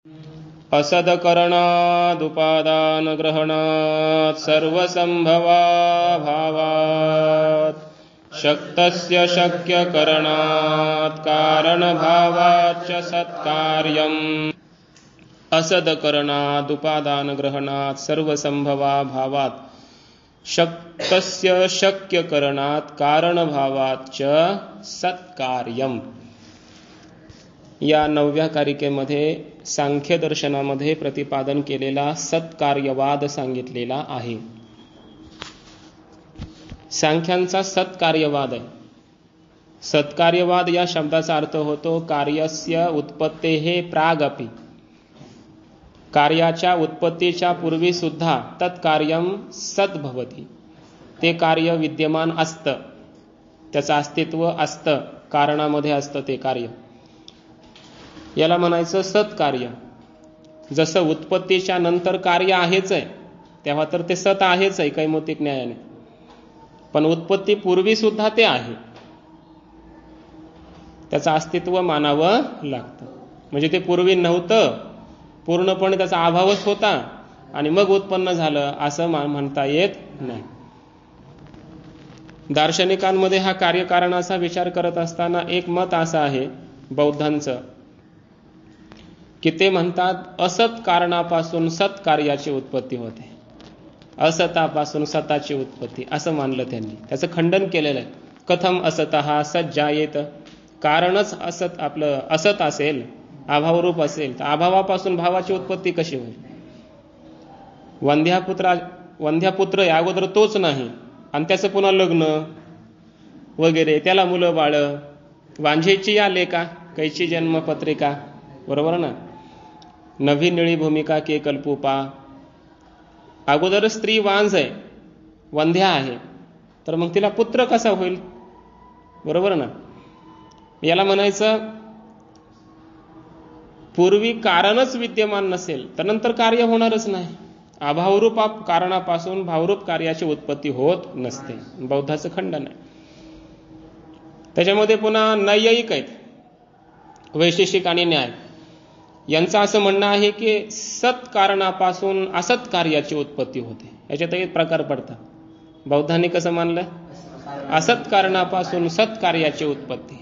असदकरणादुपादानग्रहणात् सर्वसंभवाभावात् शक्तस्य शक्यकरणात् कारणभावाच्च सत्कार्यम्। असदकरणादुपादानग्रहणात् सर्वसंभवाभावात् शक्तस्य शक्यकरणात् कारणभावाच्च सत्कार्यम्। या 9व्या कारिकेमध्ये सांख्य दर्शनामध्ये प्रतिपादन केलेला सत्कार्यवाद सांगितलेला आहे। सांख्यांचा सत्कार्यवाद आहे। सत्कार्यवाद या शब्दाचा अर्थ होतो कार्यस्य उत्पत्तेः प्रागपि, कार्याच्या उत्पत्तीच्या पूर्वी सुद्धा तत्कार्यम सत् भवति, ते कार्य विद्यमान असतं, त्याचं अस्तित्व असतं, कारणामध्ये असतं ते कार्य, याला म्हणायचं सत्कार्य। जसं उत्पत्तीच्या नंतर कार्य आहेच आहे तेव्हा तर ते सत आहेच आहे कैमोतिक न्यायाने, पण उत्पत्ती पूर्वी सुद्धा ते आहे, त्याचं अस्तित्व मानावं लागतं। म्हणजे ते पूर्वी नव्हतं, पूर्णपणे त्याचा अभावच होता आणि मग उत्पन्न झालं असं म्हणता येत नाही। दार्शनिकांमध्ये हा कार्यकारणाचा विचार करत असताना एक मत असं आहे बौद्धांचं की ते म्हणतात असत कारणापासून सत्कार्याची उत्पत्ती होते, असतापासून सताची उत्पत्ती, असं मानलं त्यांनी। त्याचं खंडन केलेलं आहे। कथम असतः सत जायेत, कारणच असत आपलं असत असेल, अभावरूप असेल तर अभावापासून भावाची उत्पत्ती कशी होईल? वंध्यापुत्र या अगोदर तोच नाही आणि त्याचं पुन्हा लग्न वगैरे, त्याला मुलं बाळ, वांझेची आले का कैची जन्मपत्रिका, बरोबर ना? नवी निळी भूमिका के कल्पुपा, अगोदर स्त्री वांझ आहे, वंध्या आहे, तर मग तिला पुत्र कसा होईल? बरोबर ना? याला म्हणायचं पूर्वी कारणच विद्यमान नसेल तर नंतर कार्य होणारच नाही। अभावरूप कारणापासून भावरूप कार्याची उत्पत्ती होत नसते, बौद्धाचं खंडन आहे। त्याच्यामध्ये पुन्हा नैयायिक आहेत, वैशेषिक आणि न्याय यांचं असं म्हणणं आहे की सत कारणापासून असत कार्याची उत्पत्ती होते। याच्यात एक प्रकार पडतात। बौद्धांनी कसं मानलं? असत कारणापासून सत्कार्याची उत्पत्ती।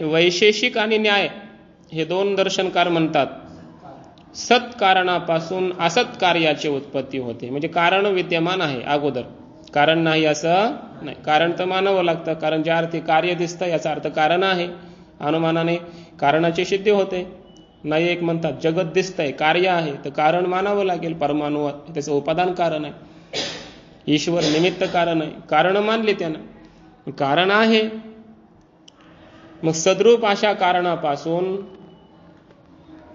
वैशेषिक आणि न्याय हे दोन दर्शनकार म्हणतात सत कारणापासून असत कार्याची उत्पत्ती होते। म्हणजे कारण विद्यमान आहे अगोदर, कारण नाही असं नाही। कारण तर मानावं लागतं, कारण ज्या अर्थी कार्य दिसतं याचा अर्थ कारण आहे, अनुमानाने कारणाची सिद्धी होते। नाही एक म्हणतात जगत दिसतंय, कार्य आहे तर कारण मानावं लागेल, परमाणु त्याचं उपादान कारण आहे, ईश्वर निमित्त कारण आहे, कारण मानले त्यानं, कारण आहे। मग सद्रूप अशा कारणापासून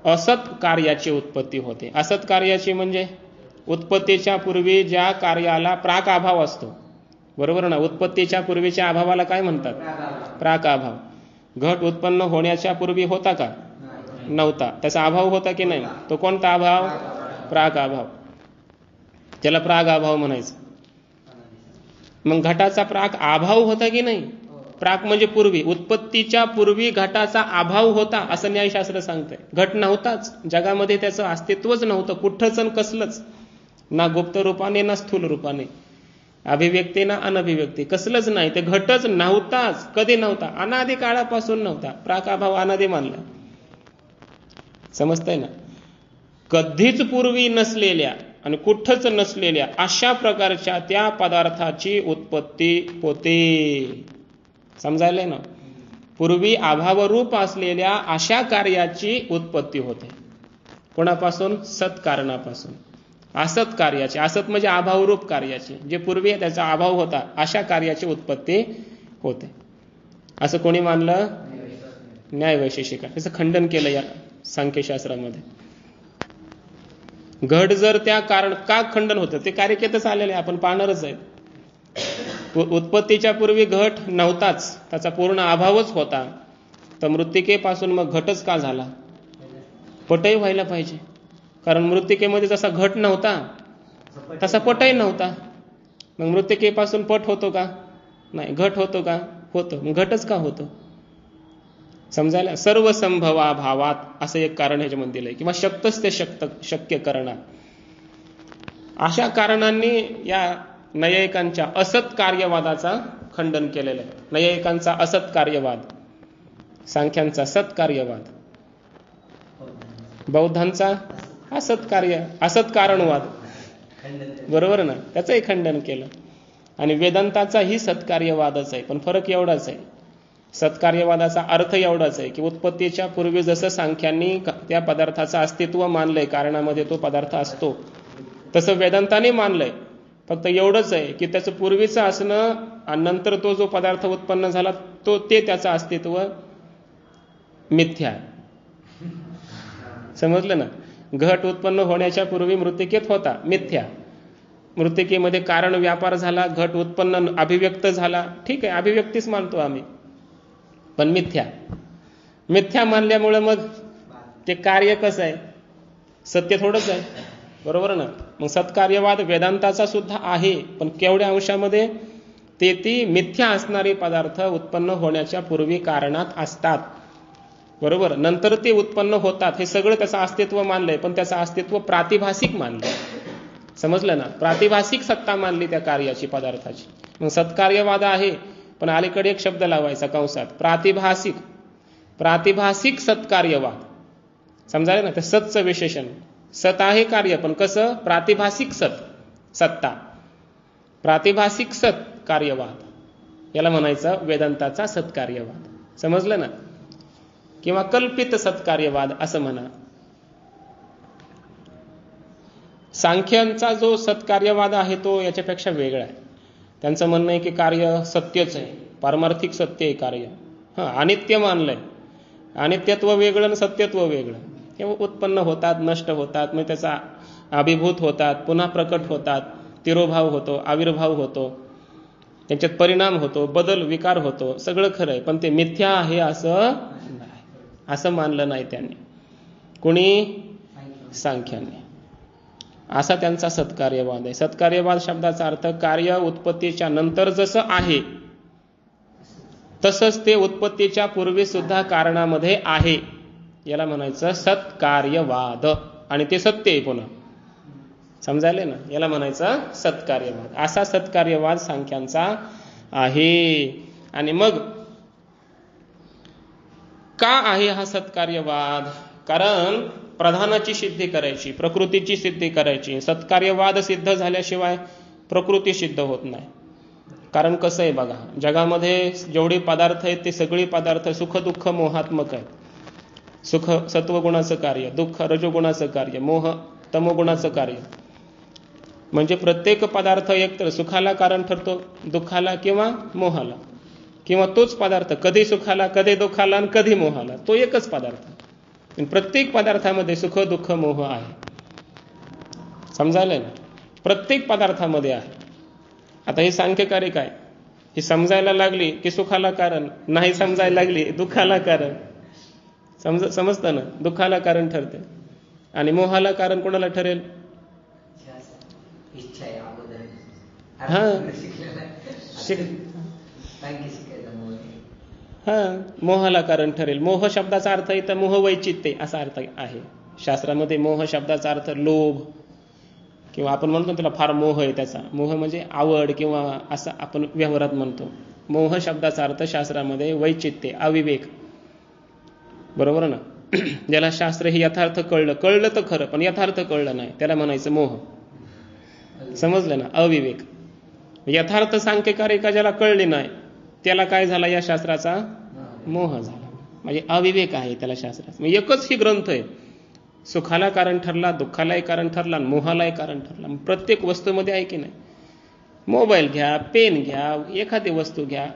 असत कार्याची उत्पत्ती होते। असत कार्याची म्हणजे उत्पत्तीच्या पूर्वी ज्या कार्याला प्राक अभाव असतो, बरोबर ना? उत्पत्तीच्या पूर्वीच्या अभावाला काय म्हणतात? प्राक अभाव। घट उत्पन्न होण्याच्या पूर्वी होता का? नव्हता, त्याचा अभाव होता की नाही? तो कोणता अभाव? प्राक अभाव, त्याला प्राग अभाव म्हणायचं। मग घटाचा प्राक अभाव होता की नाही? प्राक म्हणजे पूर्वी, उत्पत्तीच्या पूर्वी घटाचा अभाव होता असं न्यायशास्त्र सांगतंय। घट नव्हताच जगामध्ये, त्याचं अस्तित्वच नव्हतं कुठंच आणि कसलंच, ना गुप्त रूपाने ना स्थूल रूपाने, अभिव्यक्ती ना अनभिव्यक्ती, कसलंच नाही, ते घटच नव्हताच, कधी नव्हता, अनादी काळापासून नव्हता। प्राक अभाव अनादी मानला, समजतंय ना? कधीच पूर्वी नसलेल्या आणि कुठंच नसलेल्या अशा प्रकारच्या त्या पदार्थाची उत्पत्ती होते, समजायलंय ना? पूर्वी अभावरूप असलेल्या अशा कार्याची उत्पत्ती होते। कोणापासून? सत्कारणापासून, असत कार्याची। असत म्हणजे अभावरूप कार्याची, जे पूर्वी त्याचा अभाव होता अशा कार्याची उत्पत्ती होते, असं कोणी मानलं? न्याय वैशेषिका। त्याचं खंडन केलं या सांख्यशास्त्रामध्ये। घट जर त्या कारण का खंडन होतं ते कारिकेतच आलेलं आहे, आपण पाहणारच आहे। उत्पत्तीच्या पूर्वी घट नव्हताच, त्याचा पूर्ण अभावच होता, तर मृत्तिकेपासून मग घटच का झाला? पटही व्हायला पाहिजे, कारण मृत्तिकेमध्ये जसा घट नव्हता तसा पटही नव्हता। मग मृत्तिकेपासून पट होतो का? नाही। घट होतो का? होतं। मग घटच का होतो? समजायला सर्व संभवाभावात असं एक कारण ह्याच्यामध्ये दिलंय, किंवा शक्तच ते शक्य करणार. अशा कारणांनी या नैयायिकांच्या असत कार्यवादाचा खंडन केलेलं आहे. नैयायिकांचा असत कार्यवाद, सांख्यांचा सत्कार्यवाद, बौद्धांचा असत कारणवाद, बरोबर ना, त्याचंही खंडन केलं. आणि वेदांताचाही सत्कार्यवादच आहे, पण फरक एवढाच आहे. सत्कार्यवादाचा अर्थ एवढाच आहे की उत्पत्तीच्या पूर्वी जसं सांख्यांनी त्या पदार्थाचं अस्तित्व मानलंय, कारणामध्ये तो पदार्थ असतो, तसं वेदांताने मानलंय. फक्त एवढंच आहे की त्याचं पूर्वीचं असणं आणि नंतर तो जो पदार्थ उत्पन्न झाला ते त्याचं अस्तित्व मिथ्या आहे. समजलं ना. घट उत्पन्न होण्याच्या पूर्वी मृत्तिकेत होता, मिथ्या. मृत्तिकेमध्ये कारण व्यापार झाला, घट उत्पन्न अभिव्यक्त झाला, ठीक आहे, अभिव्यक्तीच मानतो आम्ही, पण मिथ्या मानल्यामुळे मग ते कार्य कसं आहे, सत्य थोडंच आहे, बरोबर ना. मग सत्कार्यवाद वेदांताचा सुद्धा आहे, पण केवढ्या अंशामध्ये, ते ती मिथ्या असणारे पदार्थ उत्पन्न होण्याच्या पूर्वी कारणात असतात, बरोबर. नंतर ते उत्पन्न होतात, हे सगळं त्याचं अस्तित्व मानलंय, पण त्याचं अस्तित्व प्रातिभासिक मानलंय. समजलं ना. प्रातिभासिक सत्ता मानली त्या कार्याची, पदार्थाची. मग सत्कार्यवाद आहे, पण अलीकडे एक शब्द लावायचा कंसात, प्रातिभासिक सत्कार्यवाद. समजायला ना. ते सतचं विशेषण, सत आहे कार्य, पण कसं, प्रातिभासिक सत्ता, प्रातिभासिक सत कार्यवाद, याला म्हणायचं वेदांताचा सत्कार्यवाद. समजलं ना. किंवा कल्पित सत्कार्यवाद असं म्हणा. सांख्यांचा जो सत्कार्यवाद आहे तो याच्यापेक्षा वेगळा आहे. त्यांचं म्हणणं आहे की कार्य सत्यच आहे, पारमार्थिक सत्य आहे कार्य. अनित्य मानलंय, अनित्यत्व वेगळं आणि सत्यत्व वेगळं. हे उत्पन्न होतात, नष्ट होतात, मग त्याचा अभिभूत होतात, पुन्हा प्रकट होतात, तिरोभाव होतो, आविर्भाव होतो, त्याच्यात परिणाम होतो, बदल विकार होतो, सगळं खरं आहे, पण ते मिथ्या आहे असं मानलं नाही त्यांनी. कोणी? सांख्याने. असा त्यांचा सत्कार्यवाद आहे. सत्कार्यवाद शब्दाचा अर्थ कार्य उत्पत्तीच्या नंतर जसं आहे तसंच ते उत्पत्तीच्या पूर्वी सुद्धा कारणामध्ये आहे, याला म्हणायचं सत्कार्यवाद. आणि ते सत्य आहे पुन्हा. समजायले ना. याला म्हणायचं सत्कार्यवाद. असा सत्कार्यवाद सांख्यांचा आहे. आणि मग का आहे हा सत्कार्यवाद? कारण प्रधानाची सिद्धी करायची, प्रकृतीची सिद्धी करायची. सत्कार्यवाद सिद्ध झाल्याशिवाय प्रकृती सिद्ध होत नाही. कारण कसं आहे बघा, जगामध्ये जेवढे पदार्थ आहेत ते सगळे पदार्थ सुख दुःख मोहात्मक आहेत. सुख सत्वगुणाचं कार्य, दुःख रजोगुणाचं कार्य, मोह तमोगुणाचं कार्य. म्हणजे प्रत्येक पदार्थ एकतर सुखाला कारण ठरतो, दुःखाला किंवा मोहाला, किंवा तोच पदार्थ कधी सुखाला, कधी दुःखाला आणि कधी मोहाला, तो एकच पदार्थ. प्रत्येक पदार्थामध्ये सुख दुःख मोह आहे. समजायला ना. प्रत्येक पदार्थामध्ये आहे. आता हे सांख्यकार्य काय, ही समजायला लागली की सुखाला कारण, नाही समजायला लागली दुःखाला कारण. समजतं ना. दुःखाला कारण ठरते आणि मोहाला कारण कोणाला ठरेल? मोहाला कारण ठरेल. मोह शब्दाचा अर्थ इथं मोह वैचित्य असा अर्थ आहे शास्त्रामध्ये. मोह शब्दाचा अर्थ लोभ, किंवा आपण म्हणतो त्याला फार मोह आहे त्याचा. मोह म्हणजे आवड किंवा असं आपण व्यवहारात म्हणतो. मोह शब्दाचा अर्थ शास्त्रामध्ये वैचित्य, अविवेक, बरोबर ना. ज्याला शास्त्र हे यथार्थ कळलं तर खरं, पण यथार्थ कळलं नाही त्याला म्हणायचं मोह. समजलं ना. अविवेक. यथार्थ सांख्यकारिका ज्याला कळली नाही त्याला काय झाला, या शास्त्राचा मोह झाला, म्हणजे अविवेक आहे त्याला शास्त्राचा. एकच ही ग्रंथ आहे, सुखाला कारण ठरला, दुःखालाही कारण ठरला, मोहालाही कारण ठरला. प्रत्येक वस्तूमध्ये आहे की नाही. मोबाईल घ्या, पेन घ्या, एखादी वस्तू घ्या,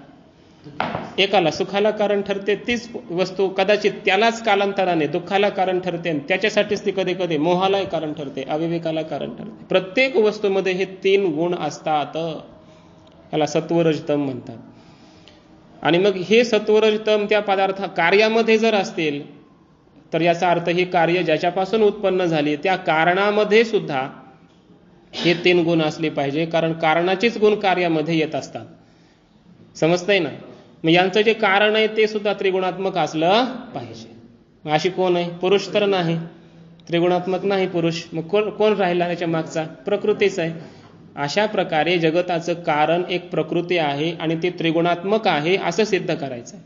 एकाला सुखाला कारण ठरते तीच वस्तू कदाचित त्यालाच कालांतराने दुःखाला कारण ठरते, आणि त्याच्यासाठीच ती कधी कधी मोहालाही कारण ठरते, अविवेकाला कारण ठरते. प्रत्येक वस्तूमध्ये हे 3 गुण असतात. याला सत्वरजतम म्हणतात. आणि मग हे सत्वरजतम त्या पदार्थ कार्यामध्ये जर असतील तर याचा अर्थ हे कार्य ज्याच्यापासून उत्पन्न झाले त्या कारणामध्ये सुद्धा हे 3 गुण असले पाहिजे, कारण कारणाचेच गुण कार्यामध्ये येत असतात. समजतंय ना. मग यांचं जे कारण आहे ते सुद्धा त्रिगुणात्मक असलं पाहिजे. मग अशी कोण आहे? पुरुष तर नाही, त्रिगुणात्मक नाही पुरुष. मग कोण राहिला त्याच्या मागचा? प्रकृतीच आहे. अशा प्रकारे जगताचं कारण एक प्रकृती आहे आणि ते त्रिगुणात्मक आहे असं सिद्ध करायचं.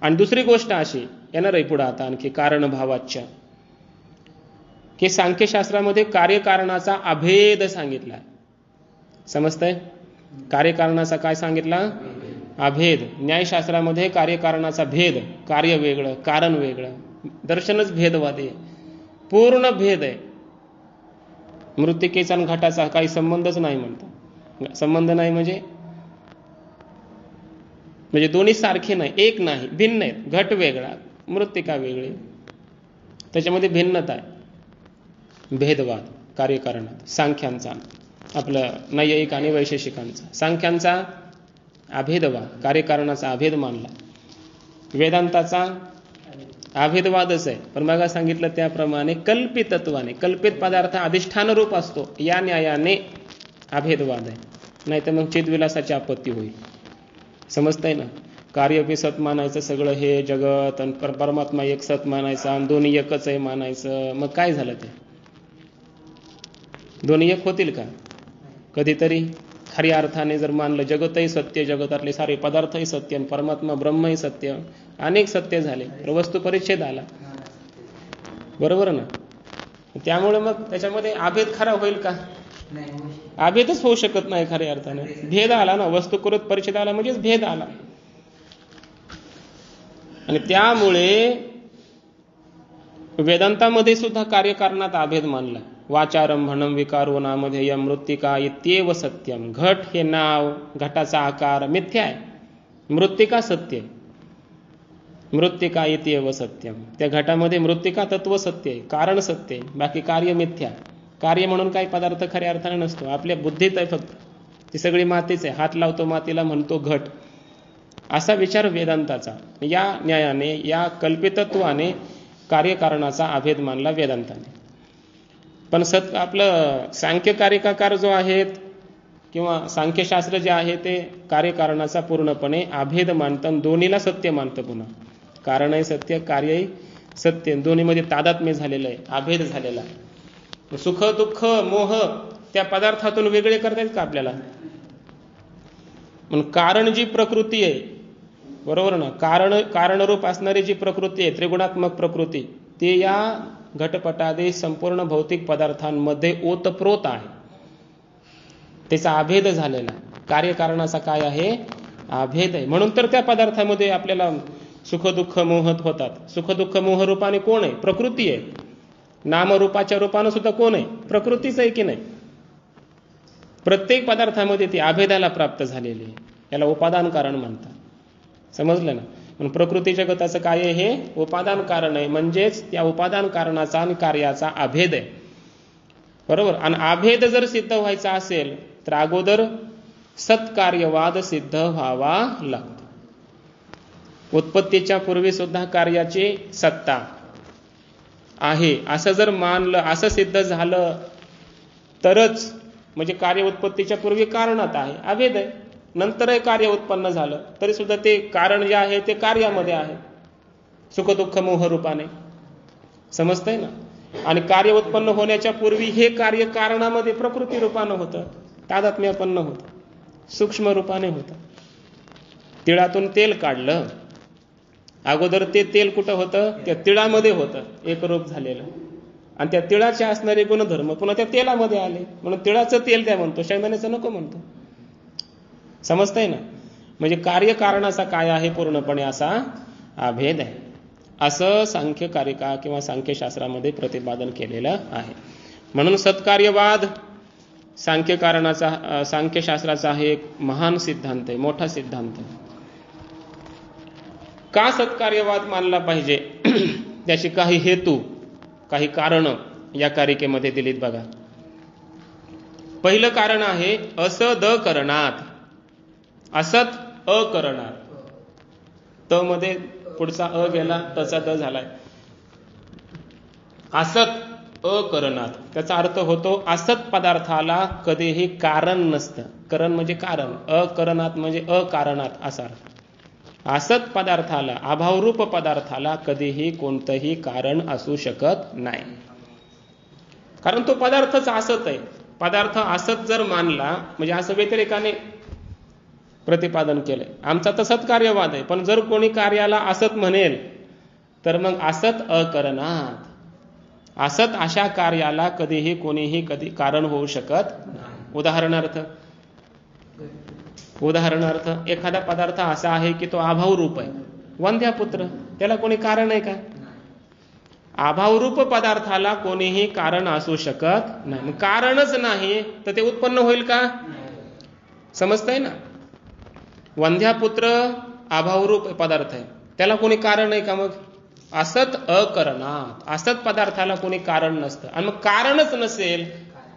आणि दुसरी गोष्ट अशी येणार आहे पुढे आता आणखी कारणभावाच्या, की सांख्यशास्त्रामध्ये कार्यकारणाचा अभेद सांगितला. समजतंय? कार्यकारणाचा काय सांगितला? अभेद. न्यायशास्त्रामध्ये कार्यकारणाचा भेद, कार्य वेगळं कारण वेगळं. दर्शनच भेदवादी आहे, पूर्ण भेद आहे. मृत्तिकेचा आणि घटाचा काही संबंधच नाही म्हणतात. संबंध नाही म्हणजे दोन्ही सारखे नाही, एक नाही, भिन्न आहेत. घट वेगळा, मृत्तिका वेगळी, त्याच्यामध्ये भिन्नता आहे. भेदवाद कार्यकारणात सांख्यांचा, आपलं नैयायिक आणि वैशेषिकांचा. सांख्यांचा अभेदवाद, कार्यकारणाचा अभेद मानला. वेदांताचा अभेदवादच आहे, पण मग सांगितलं त्याप्रमाणे कल्पितत्वाने, कल्पित पदार्थ अधिष्ठान रूप असतो या न्यायाने अभेदवाद आहे. नाही तर मग चिदविलासाची आपत्ती होईल. समजतंय ना? कार्य बी सत मानायचं सगळं हे जगत, आणि परमात्मा एक सत मानायचा, आणि दोन्ही एकच आहे मानायचं. मग काय झालं? ते दोन्ही एक होतील का? कधीतरी खऱ्या अर्थाने जर मानलं जगतही सत्य, जगतातले सारे पदार्थही सत्य, आणि परमात्मा ब्रह्मही सत्य, अनेक सत्य झाले, वस्तू परिच्छेद आला. बरोबर ना? त्यामुळे मग त्याच्यामध्ये अभेद खरा होईल का? अभेदच होऊ शकत नाही खऱ्या अर्थाने. भेद आला ना, वस्तुकृत परिच्छेद आला म्हणजेच भेद आला. आणि त्यामुळे वेदांतामध्ये सुद्धा कार्यकारणात अभेद मानला. वाचारंभणम विकारो नामधेय मृत्तिका इत्येव सत्यम. घट हे नाव, घटाचा आकार मिथ्या आहे, मृत्तिका सत्य आहे. मृत्तिका इत्येव सत्यम. त्या घटामध्ये मृत्तिका तत्व सत्य आहे, कारण सत्य आहे, बाकी कार्य मिथ्या. कार्य म्हणून काही पदार्थ खऱ्या अर्थाने नसतो, आपल्या बुद्धीत आहे फक्त. ती सगळी मातीच आहे, हात लावतो मातीला म्हणतो घट, असा विचार वेदांताचा. या न्यायाने, या कल्पितत्वाने कार्यकारणाचा अभेद मानला वेदांताने. पण आपलं सांख्यकारिकाकार जो आहेत किंवा सांख्यशास्त्र जे आहे ते कार्यकारणाचा पूर्णपणे अभेद मानतं, दोन्हीला सत्य मानतं. पुन्हा कारणही सत्य, कार्यही सत्य, दोन्हीमध्ये तादात्म्य झालेलं आहे, अभेद झालेला आहे. सुख दुःख मोह त्या पदार्थातून वेगळे करता येत का आपल्याला? म्हणून कारण जी प्रकृती आहे, बरोबर ना, कारणरूप असणारी जी प्रकृती आहे, त्रिगुणात्मक प्रकृती, ते या घटपटादी संपूर्ण भौतिक पदार्थांमध्ये ओतप्रोत आहे. त्याचा अभेद झालेला. कार्यकारणाचा काय आहे? अभेद आहे. म्हणून तर त्या पदार्थामध्ये आपल्याला सुख दुःख मोह होतात. सुख दुःख मोह रूपाने कोण आहे? प्रकृती आहे. नामरूपाच्या रूपानं सुद्धा कोण आहे? प्रकृतीच आहे की नाही? प्रत्येक पदार्थामध्ये ती अभेदाला प्राप्त झालेली आहे. याला उपादान कारण म्हणतात. समजलं ना? म्हणून प्रकृती जगताचं काय आहे? हे उपादान कारण आहे. म्हणजेच त्या उपादान कारणाचा आणि कार्याचा अभेद आहे. बरोबर? आणि अभेद जर सिद्ध व्हायचा असेल तर अगोदर सत्कार्यवाद सिद्ध व्हावा लागतो. उत्पत्तीच्या पूर्वी सुद्धा कार्याची सत्ता आहे असं जर मानलं, असं सिद्ध झालं तरच, म्हणजे कार्य उत्पत्तीच्या पूर्वी कारणात आहे, अभेद आहे. नंतरही कार्य उत्पन्न झालं तरी सुद्धा ते कारण जे आहे ते कार्यामध्ये आहे, सुख दुःख मोह रूपाने. समजतंय ना? आणि कार्य उत्पन्न होण्याच्या पूर्वी हे कार्य कारणामध्ये प्रकृती रूपानं होतं, तादात्म्यपन्न होतं, सूक्ष्म रूपाने होतं. तिळातून तेल काढलं, अगोदर ते तेल कुठं होतं? त्या तिळामध्ये होतं, एक रूप झालेलं. आणि त्या तिळाचे असणारे गुणधर्म पुन्हा त्या तेलामध्ये आले, म्हणून तिळाचं तेल त्या म्हणतो, शेंगदाण्याचं नको म्हणतो. समजतंय ना? म्हणजे कार्यकारणाचा काय आहे? पूर्णपणे असा अभेद आहे, असं सांख्यकारिका किंवा सांख्यशास्त्रामध्ये प्रतिपादन केलेलं आहे. म्हणून सत्कार्यवाद सांख्यकारणाचा, सांख्यशास्त्राचा आहे एक महान सिद्धांत आहे, मोठा सिद्धांत आहे. का सत्कार्यवाद मानला पाहिजे? त्याची काही हेतू, काही कारण या कारिकेमध्ये दिलीत बघा. पहिलं कारण आहे असद करणात, असत अकरणात. त मध्ये पुढचा अ गेला, तचा द झालाय. असत अकरणात, त्याचा अर्थ होतो असत पदार्थाला कधीही कारण नसतं. करण म्हणजे कारण, अकरणात म्हणजे अकारणात असा अर्थ. असत पदार्थाला, अभावरूप पदार्थाला कधीही कोणतंही कारण असू शकत नाही. कारण तो पदार्थच असत आहे. पदार्थ असत जर मानला म्हणजे असं व्यतिरेकाने प्रतिपादन केलंय. आमचा तर सत्कार्यवाद आहे, पण जर कोणी कार्याला असत म्हणेल तर मग असत अकरणात, असत अशा कार्याला कधीही कोणीही कधी कारण होऊ शकत नाही. उदाहरणार्थ एखादा पदार्थ असा आहे की तो अभावरूप आहे. वंध्यापुत्र, त्याला कोणी कारण आहे का? अभावरूप पदार्थाला कोणीही कारण असू शकत नाही. कारणच नाही तर ते उत्पन्न होईल का? समजतंय ना? वंध्यापुत्र अभावरूप पदार्थ आहे, त्याला कोणी कारण आहे का? मग असत अकरणात, असत पदार्थाला कोणी कारण नसतं. आणि मग कारणच नसेल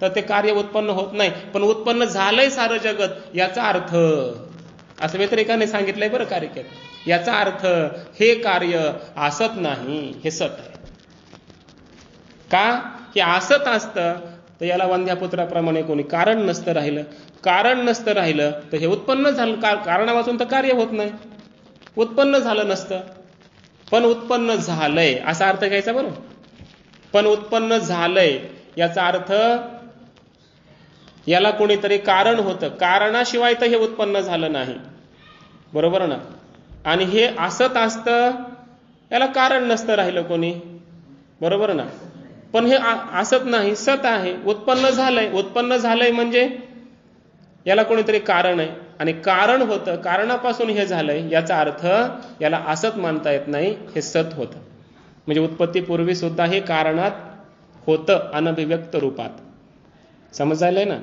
तर ते कार्य उत्पन्न होत नाही. पण उत्पन्न झालंय सारं जगत, याचा अर्थ असं व्यतिरेकाने सांगितलंय बरं कारिकेत. याचा अर्थ हे कार्य असत नाही, हे सत आहे. का? की असत असतं तर याला वंध्यापुत्राप्रमाणे कोणी कारण नसतं राहिलं. कारण नसतं राहिलं तर हे उत्पन्न झालं. कारणापासून तर कार्य होत नाही, उत्पन्न झालं नसतं. पण उत्पन्न झालंय असा अर्थ घ्यायचा बरं. पण उत्पन्न झालंय याचा अर्थ याला कोणीतरी कारण होतं, कारणाशिवाय तर हे उत्पन्न झालं नाही. बरोबर ना? आणि हे असत असतं याला कारण नसतं राहिलं कोणी. बरोबर ना? पण हे असत नाही, सत आहे. उत्पन्न झालंय म्हणजे याला कोणीतरी कारण आहे आणि कारण होतं, कारणापासून हे झालंय. याचा अर्थ याला असत मानता येत नाही, हे सत होतं. म्हणजे उत्पत्तीपूर्वी सुद्धा हे कारणात होतं अनभिव्यक्त रूपात. समजायलंय ना?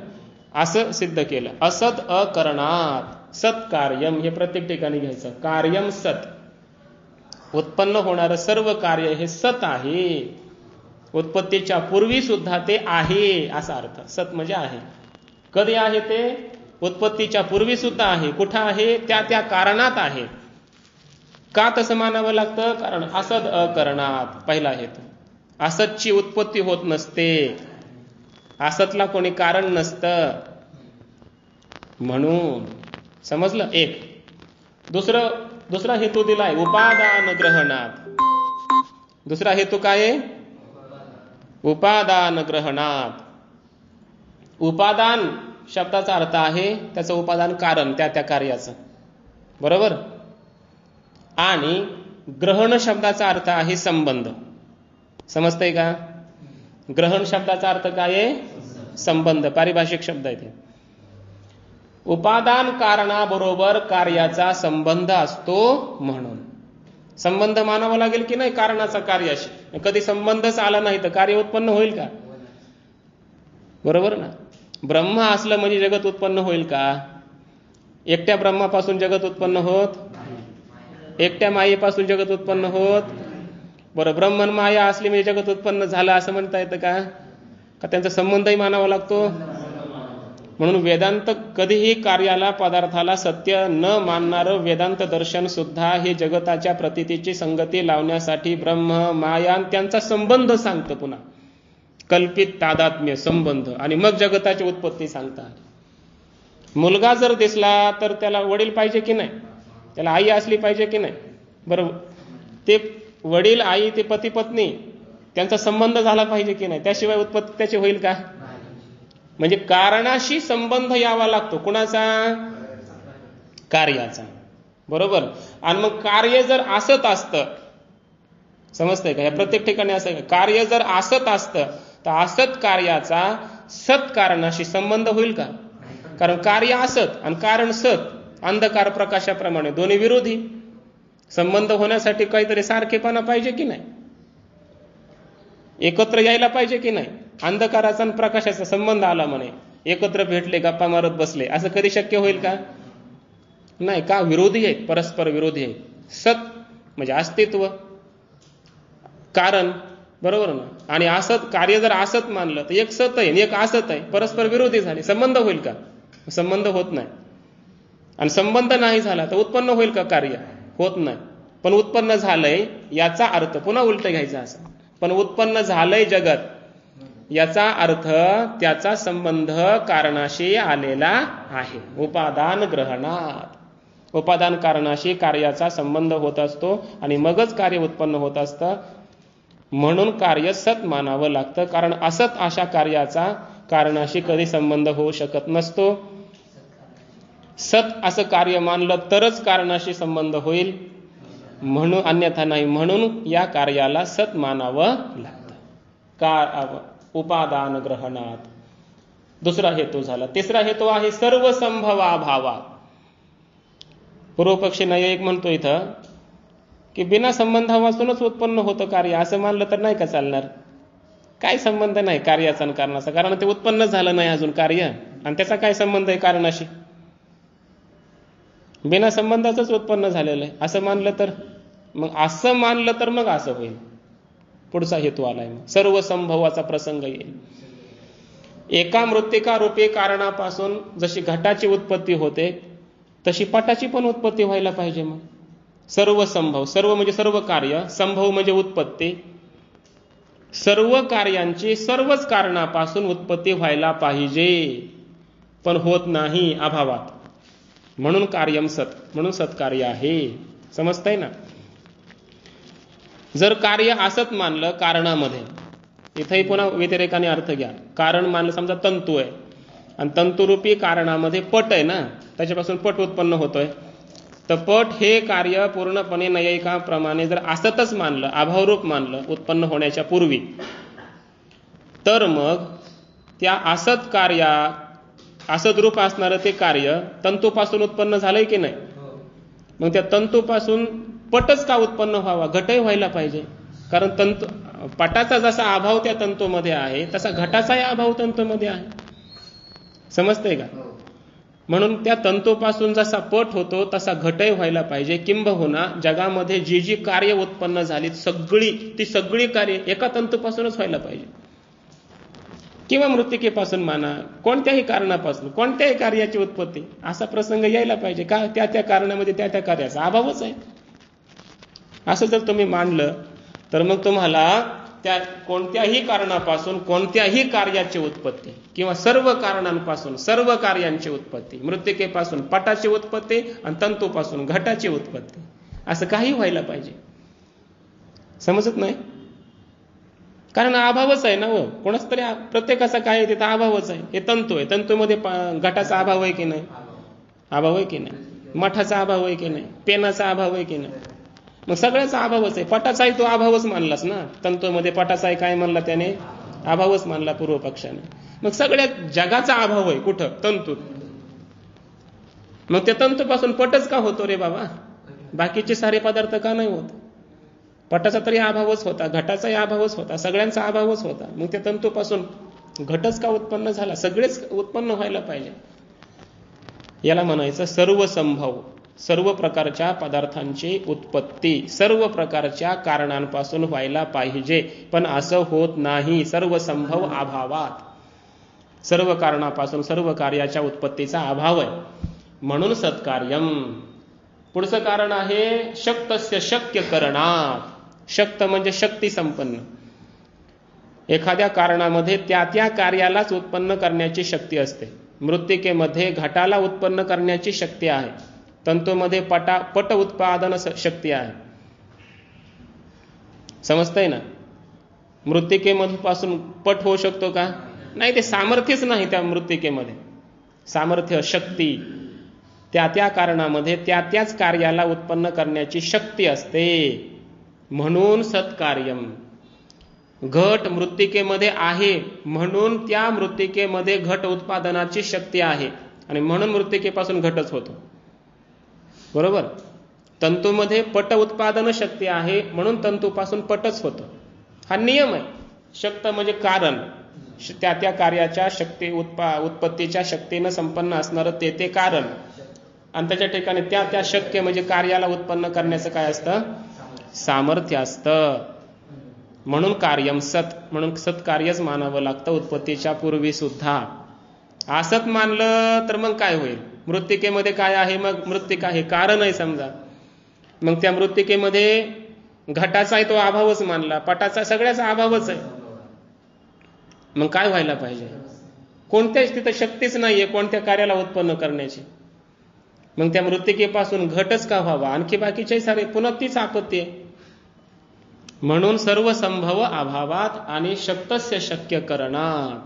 असं सिद्ध केलं. असत अकरणात सत्कार्यम, हे प्रत्येक ठिकाणी घ्यायचं. कार्यम सत, उत्पन्न होणारं सर्व कार्य हे सत आहे. उत्पत्तीच्या पूर्वी सुद्धा ते आहे असा अर्थ. सत म्हणजे आहे. कधी आहे ते? उत्पत्तीच्या पूर्वी सुद्धा आहे. कुठं आहे? त्या त्या कारणात आहे. का तसं मानावं लागतं? कारण असत अकरणात, पहिला हेतू. असतची उत्पत्ती होत नसते, असतला कोणी कारण नसतं म्हणून. समजलं? एक. दुसरा हेतू दिलाय उपादान ग्रहणात. दुसरा हेतू काय आहे? उपादान ग्रहणात. उपादान शब्दाचा अर्थ आहे त्याचं उपादान कारण, त्या त्या कार्याचं. बरोबर? आणि ग्रहण शब्दाचा अर्थ आहे संबंध. समजतंय का? ग्रहण शब्दाचा अर्थ काय आहे? संबंध. पारिभाषिक शब्द आहे ते. उपादान कारणाबरोबर कार्याचा संबंध असतो म्हणून. संबंध मानावा लागेल की नाही कारणाचा कार्याशी. कधी संबंधच आला नाही तर कार्य उत्पन्न होईल का? बरोबर ना? ब्रह्म असलं म्हणजे जगत उत्पन्न होईल का? एकट्या ब्रह्मापासून जगत उत्पन्न होत? एकट्या मायेपासून जगत उत्पन्न होत? बरं, ब्रह्मन माया असली म्हणजे जगत उत्पन्न झालं असं म्हणता येतं का? का त्यांचा संबंधही मानावा लागतो? म्हणून वेदांत कधीही कार्याला, पदार्थाला सत्य न मानणारं वेदांत दर्शन सुद्धा हे जगताच्या प्रतीतीची संगती लावण्यासाठी ब्रह्म, माया त्यांचा संबंध सांगतं. पुन्हा कल्पित तादात्म्य संबंध, आणि मग जगताची उत्पत्ती सांगतात. मुलगा जर दिसला तर त्याला वडील पाहिजे की नाही? त्याला आई असली पाहिजे की नाही? बरोबर. ते वडील, आई, ते पती पत्नी त्यांचा संबंध झाला पाहिजे की नाही? त्याशिवाय उत्पत्ती त्याची होईल का? म्हणजे कारणाशी संबंध यावा लागतो. कुणाचा? कार्याचा. बरोबर. आणि मग कार्य जर असत असतं, समजतंय का? या प्रत्येक ठिकाणी असं कार्य जर असत असतं तर असत कार्याचा सत कारणाशी संबंध होईल का? कारण कार्य असत आणि कारण सत, अंधकार प्रकाशाप्रमाणे दोन्ही विरोधी. संबंध होण्यासाठी काहीतरी सारखेपणा पाहिजे की नाही? एकत्र यायला पाहिजे की नाही? अंधकाराचा आणि प्रकाशाचा संबंध आला म्हणे, एकत्र भेटले, गप्पा मारत बसले, असं कधी शक्य होईल का? नाही. का? विरोधी आहेत, परस्पर विरोधी आहेत. सत म्हणजे अस्तित्व, कारण. बरोबर ना? आणि असत, कार्य जर असत मानलं तर एक सत आहे, एक असत आहे, परस्पर विरोधी झाले, संबंध होईल का? संबंध होत नाही. आणि संबंध नाही झाला तर उत्पन्न होईल का? कार्य होत नाही. पण उत्पन्न झालंय याचा अर्थ पुन्हा उलट घ्यायचा असं. पण उत्पन्न झालंय जगत याचा अर्थ त्याचा संबंध कारणाशी आलेला आहे. उपादान ग्रहणात. उपादान कारणाशी कार्याचा संबंध होत असतो आणि मगच कार्य उत्पन्न होत असतं. म्हणून कार्य सत मानावं लागतं, कारण असत अशा कार्याचा कारणाशी कधी संबंध होऊ शकत नसतो. सत असं कार्य मानलं तरच कारणाशी संबंध होईल, म्हणून अन्यथा नाही. म्हणून या कार्याला सत मानावं लागतं उपादान ग्रहणात. दुसरा हेतू झाला. तिसरा हेतू आहे सर्व संभवाभावात. पूर्वपक्षी न्यायिक म्हणतो इथं की बिना संबंधापासूनच उत्पन्न होतं कार्य, असं मानलं तर नाही का चालणार. काय संबंध नाही कार्याचा आणि कारणाचा, कारण ते उत्पन्न झालं नाही अजून कार्य, आणि त्याचा काय संबंध आहे कारणाशी. बिना संबंधाचंच उत्पन्न झालेलं आहे असं मानलं तर. मग असं मानलं तर मग असं होईल. पुढचा हेतू आलाय मग सर्व संभवाचा प्रसंग येईल. एका मृत्तिका रूपी कारणापासून जशी घटाची उत्पत्ती होते तशी पटाची पण उत्पत्ती व्हायला पाहिजे. मग सर्व संभव, सर्व म्हणजे सर्व कार्य, संभव म्हणजे उत्पत्ती. सर्व कार्यांची सर्वच कारणापासून उत्पत्ती व्हायला पाहिजे, पण होत नाही अभावात. म्हणून कार्यम सत, म्हणून सत्कार्य आहे. समजतंय ना. जर कार्य असत मानलं कारणामध्ये, इथेही पुन्हा व्यतिरेकाने अर्थ घ्या. कारण मानलं समजा तंतू आहे आणि तंतुरूपी कारणामध्ये पट आहे ना, त्याच्यापासून पट उत्पन्न होतोय. तर पट हे कार्य पूर्णपणे नैयायिकाप्रमाणे जर असतच मानलं, अभावरूप मानलं उत्पन्न होण्याच्या पूर्वी, तर मग त्या असत कार्या असत रूप असणारं ते कार्य तंतूपासून उत्पन्न झालंय की नाही. मग त्या तंतूपासून पटच का उत्पन्न व्हावा, घटही व्हायला पाहिजे. कारण तंतू पटाचा जसा अभाव त्या तंतूमध्ये आहे तसा घटाचाही अभाव तंतूमध्ये आहे. समजतंय का. म्हणून त्या तंतूपासून जसा पट होतो तसा घटही व्हायला पाहिजे. किंबहुना जगामध्ये जी जी कार्य उत्पन्न झाली ती सगळी कार्य एका तंतूपासूनच व्हायला पाहिजे, किंवा मृत्तिकेपासून माना, कोणत्याही कारणापासून कोणत्याही कार्याची उत्पत्ती असा प्रसंग यायला पाहिजे. का त्या त्या कारणामध्ये त्या त्या कार्याचा अभावच आहे. असं जर तुम्ही मांडलं तर मग तुम्हाला त्या कोणत्याही कारणापासून कोणत्याही कार्याची उत्पत्ती किंवा सर्व कारणांपासून सर्व कार्यांची उत्पत्ती, मृत्तिकेपासून पटाची उत्पत्ती आणि तंतूपासून घटाची उत्पत्ती, असं काही व्हायला पाहिजे. समजत नाही. कारण अभावच आहे ना. कोणाच तरी प्रत्येकाचा काय तिथं अभावच आहे. हे तंतू आहे, तंतूमध्ये घटाचा अभाव आहे की नाही, अभाव आहे की नाही. मठाचा अभाव आहे की नाही, पेनाचा अभाव आहे की नाही. मग सगळ्याचा अभावच आहे. पटाचाही तो अभावच मानलाच ना. तंतूमध्ये पटाचाही काय मानला त्याने, अभावच मानला पूर्व पक्षाने. मग सगळ्या जगाचा अभाव आहे कुठं, तंतूत. मग त्या तंतूपासून पटच का होतो रे बाबा, बाकीचे सारे पदार्थ का नाही होत. पटाचा तरी अभावच होता, घटाचाही अभावच होता, सगळ्यांचा अभावच होता. मग त्या तंतूपासून घटच का उत्पन्न झाला, सगळेच उत्पन्न व्हायला पाहिजे. याला म्हणायचं सर्व संभव. सर्व प्रकारच्या पदार्थांची उत्पत्ती सर्व प्रकारच्या कारणांपासून व्हायला पाहिजे, पण असं होत नाही. सर्व संभव अभावात, सर्व कारणापासून सर्व कार्याच्या उत्पत्तीचा अभाव आहे. म्हणून सत्कार्यम. पुढचं कारण आहे शक्तस्य शक्य करणात. शक्त म्हणजे शक्ती संपन्न. एखाद्या कारणामध्ये त्या त्या कार्यालाच उत्पन्न करण्याची शक्ती असते. मृत्तिकेमध्ये घटाला उत्पन्न करण्याची शक्ती आहे, तंतूमध्ये पट उत्पादन शक्ती आहे. समजतंय ना. मृत्तिकेपासून पट होऊ शकतो का, नाही. ते सामर्थ्यच नाही त्या मृत्तिकेमध्ये. सामर्थ्य, शक्ती त्या त्या कारणामध्ये त्या त्याच कार्याला उत्पन्न करण्याची शक्ती असते. म्हणून सत्कार्यम. घट मृत्तिकेमध्ये आहे म्हणून त्या मृत्तिकेमध्ये घट उत्पादनाची शक्ती आहे आणि म्हणून मृत्तिकेपासून घटच होतो. बरोबर. तंतूमध्ये पट उत्पादन शक्ती आहे म्हणून तंतूपासून पटच होतो. हा नियम आहे. शक्त म्हणजे कारण, त्या त्या कार्याच्या शक्ती उत्पत्तीच्या शक्तीनं संपन्न असणारं ते कारण, आणि त्याच्या ठिकाणी त्या त्या शक्य म्हणजे कार्याला उत्पन्न करण्याचं काय असतं, सामर्थ्य असतं. म्हणून कार्यम सत, म्हणून सत्कार्यच मानावं लागतं उत्पत्तीच्या पूर्वी सुद्धा. असत मानलं तर मग काय होईल. मृत्तिकेमध्ये काय आहे, मग मृत्तिका हे कारण आहे समजा. मग त्या मृत्तिकेमध्ये घटाचाही तो अभावच मानला, पटाचा सगळ्याचा अभावच आहे. मग काय व्हायला पाहिजे. कोणत्याच तिथं शक्तीच नाहीये कोणत्या कार्याला उत्पन्न करण्याची. मग त्या मृत्तिकेपासून घटच का व्हावा? आणखी बाकीचे सारे पुन्हा तीच आपत्ती आहे. म्हणून सर्व संभव अभावात आणि शक्तस्य शक्य करणात,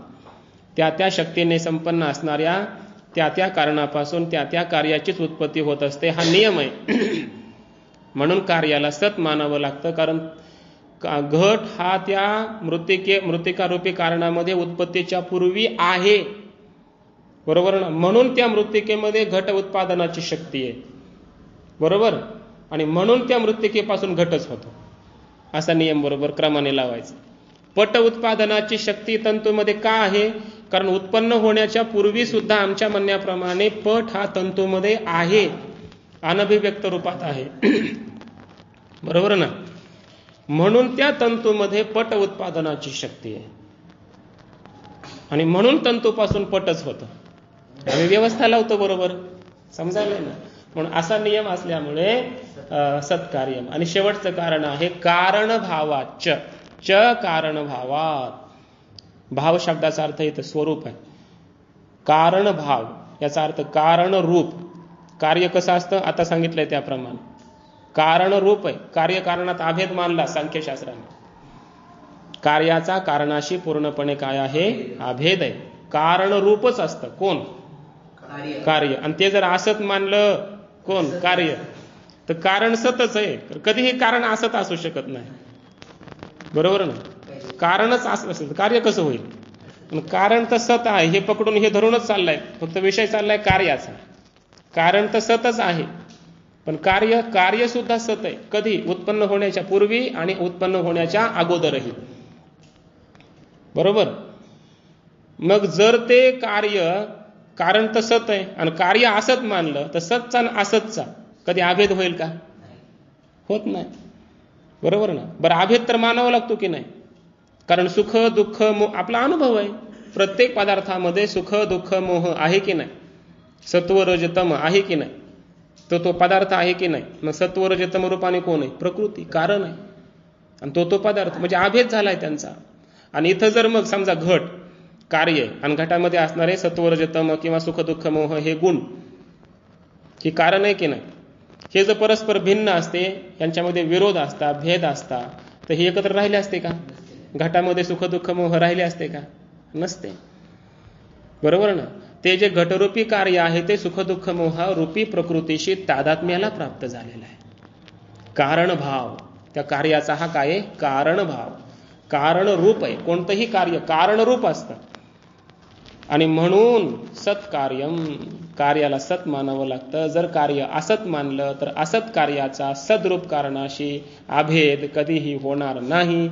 त्या त्या शक्तीने संपन्न असणाऱ्या त्या त्या कारणापासून त्या त्या कार्याचीच उत्पत्ती होत असते, हा नियम आहे. म्हणून कार्याला सत मानावं लागतं, कारण घट हा त्या मृत्तिकारूपी कारणामध्ये उत्पत्तीच्या पूर्वी आहे, बरोबर ना. म्हणून त्या मृत्तिकेमध्ये घट उत्पादनाची शक्ती आहे, बरोबर. आणि म्हणून त्या मृत्तिकेपासून घटच होतो, असा नियम बरोबर क्रमाने लावायचा. पट उत्पादनाची शक्ती तंतूमध्ये का आहे? कारण उत्पन्न होण्याच्या पूर्वी सुद्धा आमच्या म्हणण्याप्रमाणे पट हा तंतूमध्ये आहे, अनभिव्यक्त रूपात आहे, बरोबर ना. म्हणून त्या तंतूमध्ये पट उत्पादनाची शक्ती आहे आणि म्हणून तंतूपासून पटच होतं. आम्ही व्यवस्था लावतो, बरोबर, समजायला ना. म्हणून असा नियम असल्यामुळे सत्कार्यम. आणि शेवटचं कारण आहे कारण भावाच, च कारण भावात. भाव शब्दाचा अर्थ इथं स्वरूप आहे. कारण भाव याचा अर्थ कारण रूप. कार्य कसं असतं आता सांगितलंय त्याप्रमाणे कारण रूप आहे. कार्य कारणात अभेद मानला सांख्यशास्त्राने. कार्याचा कारणाशी पूर्णपणे काय आहे? अभेद आहे. कारण रूपच असतं कोण? कार्य. आणि ते जर असत मानलं कोण? कार्य, तर कारण सतच आहे. कधीही कारण असत असू शकत नाही, बरोबर ना. कारणच असत असेल तर कार्य कसं होईल? कारण तर सत आहे हे पकडून हे धरूनच चाललंय, फक्त विषय चाललाय कार्याचा. कारण तर सतच आहे, पण कार्य सुद्धा सत आहे. कधी? उत्पन्न होण्याच्या पूर्वी आणि उत्पन्न होण्याच्या अगोदरही, बरोबर. मग जर ते कारण तर सत आहे आणि कार्य असत मानलं तर सतचा आणि असतचा कधी अभेद होईल का? होत नाही, बरोबर ना. बरं, अभेद तर मानावा लागतो की नाही? कारण सुख दुःख मोह आपला अनुभव आहे. प्रत्येक पदार्थामध्ये सुख दुःख मोह आहे की नाही? सत्व रजतम आहे की नाही? तो पदार्थ आहे की नाही? मग सत्व रजतम रूपाने कोण आहे? प्रकृती, कारण आहे. आणि तो पदार्थ म्हणजे अभेद झालाय त्यांचा. आणि इथं जर मग समजा घट कार्य आहे आणि घटामध्ये असणारे सत्व रजतम किंवा सुख दुःख मोह हे गुण, हे कारण आहे की नाही? हे जर परस्पर भिन्न असते, यांच्यामध्ये विरोध असता, भेद असता, तर हे एकत्र राहिले असते का? घटामध्ये सुख दुःख मोह राहिले असते का? नसते, बरोबर ना. ते जे घटरूपी कार्य आहे ते सुख दुःख मोह रूपी प्रकृतीशी तादात्म्याला प्राप्त झालेला आहे. कारण भाव, त्या कार्याचा हा काय आहे? कारण भाव. कारण रूप आहे. कोणतंही कार्य कारण रूप असतं. आणि म्हणून सत्कार्यम, कार्याला सत मानावं लागतं. जर कार्य असत मानलं तर असत कार्याचा सद्रूप कारणाशी अभेद कधीही होणार नाही.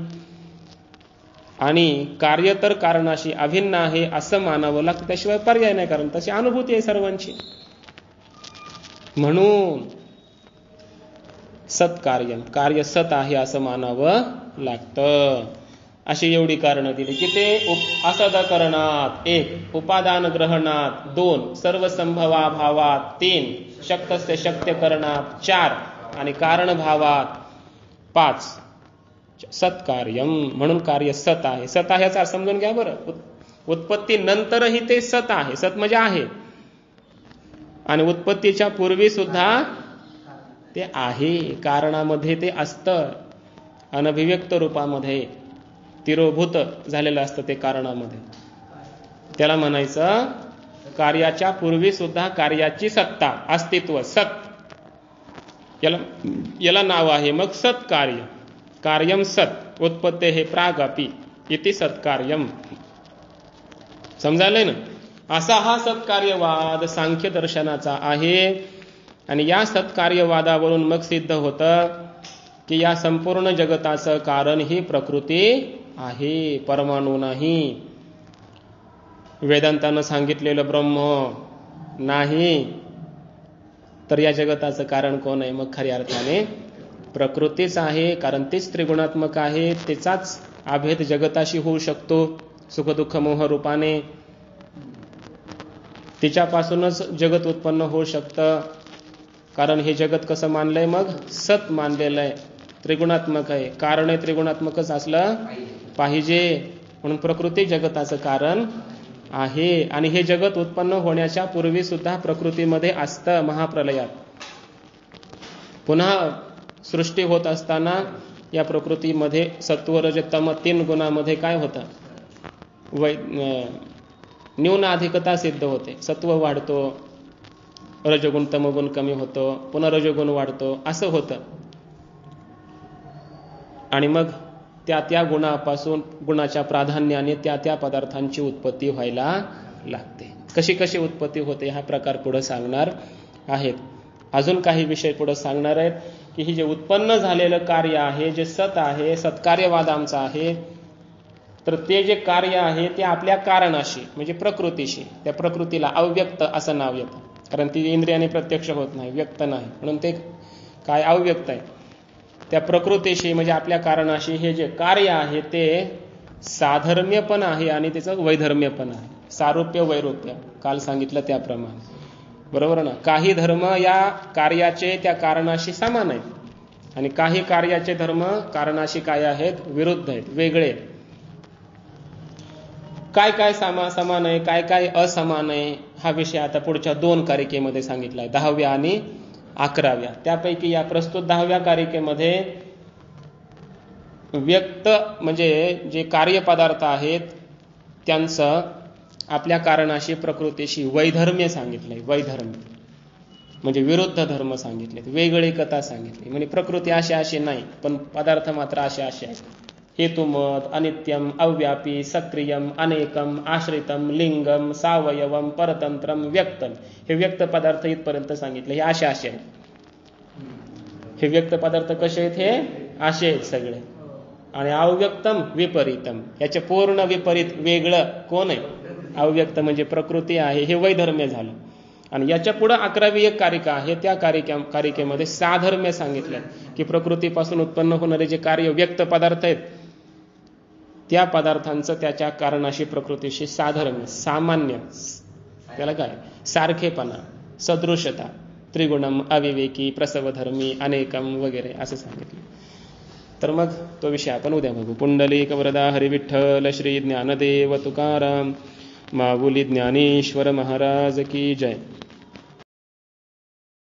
आणि कार्य तर कारणाशी अभिन्न आहे असं मानावं लागतं, त्याशिवाय पर्याय नाही. कारण तशी अनुभूती आहे सर्वांची. म्हणून सत्कार्यम, कार्य सत आहे असं मानावं लागतं. अशी एवढी कारणं दिली की ते असदकरणात 1, उपादान ग्रहणात 2, सर्व संभवा भावात 3, शक्तस्य शक्य करणात 4 आणि कारण भावात 5 सत्कार्यम. म्हणून कार्य सत आहे. सत आहे याचा समजून घ्या बरं. उत्पत्ती नंतरही ते सत आहे. सत म्हणजे आहे. आणि उत्पत्तीच्या पूर्वी सुद्धा ते आहे. कारणामध्ये ते असतं, अनभिव्यक्त रूपामध्ये तिरोभूत झालेलं असतं ते कारणामध्ये. त्याला म्हणायचं कार्याच्या पूर्वी सुद्धा कार्याची सत्ता, अस्तित्व, सत, याला नाव आहे मग सत्कार्य. कार्यम सत उत्पत्ते हे प्रागपी इति सत्कार्यम. समजायलंय ना. असा हा सत्कार्यवाद सांख्य दर्शनाचा आहे. आणि या सत्कार्यवादावरून मग सिद्ध होतं की या संपूर्ण जगताचं कारण ही प्रकृती आहे, परमाणू नाही. वेदांतानं सांगितलेलं ब्रह्म नाही, तर या जगताचं कारण कोण आहे? मग खऱ्या अर्थाने प्रकृतीच आहे. कारण तीच त्रिगुणात्मक आहे. तिचाच अभेद जगताशी होऊ शकतो सुख दुःख मोह रूपाने. तिच्यापासूनच जगत उत्पन्न होऊ शकतं. कारण हे जगत कसं मानलंय? मग सत मानलेलं आहे, त्रिगुणात्मक आहे. कारण हे त्रिगुणात्मकच असलं पाहिजे. म्हणून प्रकृती जगताचं कारण आहे. आणि हे जगत उत्पन्न होण्याच्या पूर्वी सुद्धा प्रकृतीमध्ये असतं. महाप्रलयात पुन्हा सृष्टी होत असताना या प्रकृतीमध्ये सत्व रज तम 3 गुणामध्ये काय होतं, न्यून अधिकता सिद्ध होते. सत्व वाढतो, रजगुण तमगुण कमी होतो, पुन्हा रजगुण वाढतो, असं होतं. आणि मग त्या गुणापासून गुणाच्या प्राधान्याने त्या पदार्थांची उत्पत्ती व्हायला लागते. कशी उत्पत्ती होते हा प्रकार पुढे सांगणार आहेत. अजून काही विषय पुढे सांगणार आहेत की हे जे उत्पन्न झालेलं कार्य आहे, जे सत आहे, सत्कार्यवाद आमचा आहे, तर ते जे कार्य आहे ते आपल्या कारणाशी म्हणजे प्रकृतीशी, त्या प्रकृतीला अव्यक्त असं नाव येतं. कारण ती इंद्रियाने प्रत्यक्ष होत नाही, व्यक्त नाही, म्हणून ते काय अव्यक्त आहे. त्या प्रकृतीशी म्हणजे आपल्या कारणाशी हे जे कार्य आहे ते साधर्म्य पण आहे आणि त्याचं वैधर्म्य पण आहे. सारूप्य वैरूप्य काल सांगितलं त्याप्रमाणे, बरोबर ना. काही धर्म या कार्याचे त्या कारणाशी समान आहेत आणि काही कार्याचे धर्म कारणाशी काय आहेत, विरुद्ध आहेत, वेगळे आहेत. काय समान आहे, काय असमान आहे, हा विषय आता पुढच्या 2 कारिकेमध्ये सांगितला आहे, 10व्या आणि 11व्या. त्यापैकी या प्रस्तुत 10व्या कारिकेमध्ये व्यक्त म्हणजे जे कार्यपदार्थ आहेत त्यांचं आपल्या कारणाशी प्रकृतीशी वैधर्म्य सांगितलंय. वैधर्म्य म्हणजे विरुद्ध धर्म सांगितले, वेगळी कथा सांगितली. म्हणजे प्रकृती अशी नाही पण पदार्थ मात्र असे आहेत. हेतुमत, अनित्यम, अव्यापी, सक्रियम, अनेकम, आश्रितम, लिंगम, सावयवम, परतंत्रम, व्यक्तम. हे व्यक्त पदार्थ इथपर्यंत सांगितले. हे असे आहेत. हे व्यक्त पदार्थ कसे आहेत, हे असे आहेत सगळे. आणि अव्यक्तम विपरीतम, याचे पूर्ण विपरीत वेगळं कोण आहे, अव्यक्त म्हणजे प्रकृती आहे. हे वैधर्म्य झालं. आणि याच्या पुढे 11वी एक कारिका आहे. त्या कारिकेमध्ये साधर्म्य सांगितलं की प्रकृतीपासून उत्पन्न होणारे जे कार्य व्यक्त पदार्थ आहेत त्या पदार्थांचं त्याच्या कारणाशी प्रकृतीशी साधर्म्य, सामान्य, त्याला काय सारखेपणा, सदृशता, त्रिगुणम, अविवेकी, प्रसवधर्मी, अनेकम वगैरे असं सांगितलं. तर मग तो विषय आपण उद्या बघू. पुंडलिक वरदा हरी विठ्ठल श्री ज्ञानदेव तुकाराम माऊली ज्ञानेश्वर महाराज की जय.